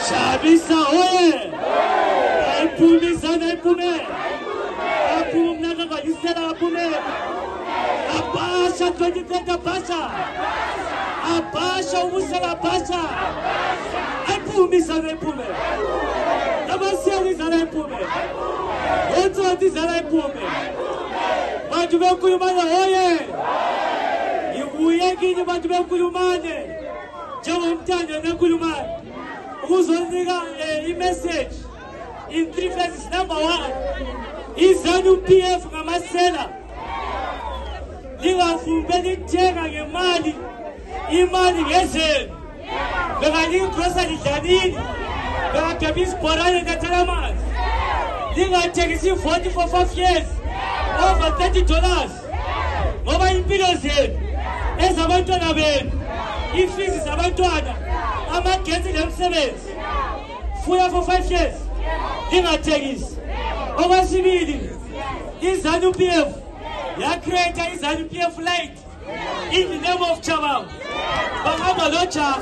Shabisa oye! Aipume sana aipume! Aipume mnaka kwa jisera aipume! Abasha 2030 abasha! Abasha umusera abasha! Aipume sana aipume! Abasha sana aipume! Oto sana aipume! Bantu bekulumana oye! Ibuye kini bantu bekulumane! Jawo mtanya bekulumane! Uzonika message in 3 phases. Number 1 izanu-PF ngamasela lingafumbeni thenga ngemali imali ngezenu bekalingigrocery dlanini bekageba isibhorane ngatalamanzi lingathengisi i-40 for 5 years over $30 ngoba impilo zenu ezabantwana benu ifizi zabantwana amagetsi nemsebenzi fuya for 5 years lingathengisi. Okwesibili izanu-PF yacreate izanu-PF Light in the name of Chabang bahamba lojaha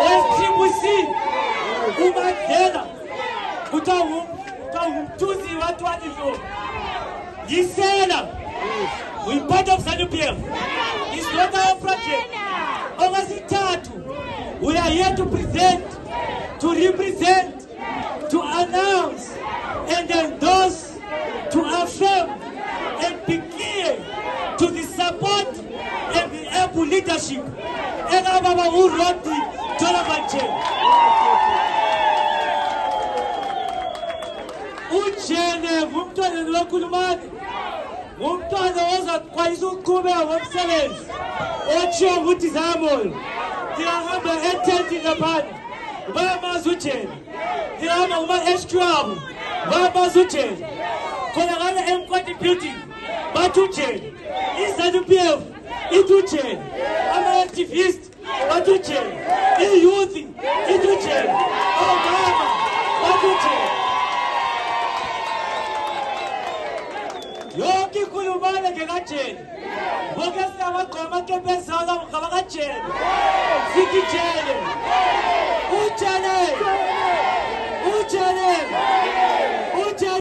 owe-CCC uMandela kuthiwa ngumthusi wa-24 yisela we part of ZANU-PF. It's not our project. Okwesithathu we are here to present, to represent, to announce and endorse, to affirm and be clear to the support and the able leadership Baba who wrote the Donovan chain. Uchene ngumntwana lokulumani ngumntwana ozaqhwayisa ukuqhubeka ngomsebenzi otshiwo ukuthi zamoyo ngiyahamba eTenti laphana bayamazi ujene ngiyahamba kuma-HQ abo bayamazi ujene khonakala eMkoti building bathi ujene iZANU-PF ithi ujene ama-activist bathi ujene i-youth ithi ujene omama bathi ujene yonke ikhulumane ngekajene bonke sinabagqoka amakempesi awo ngabakajene sithi jene ujene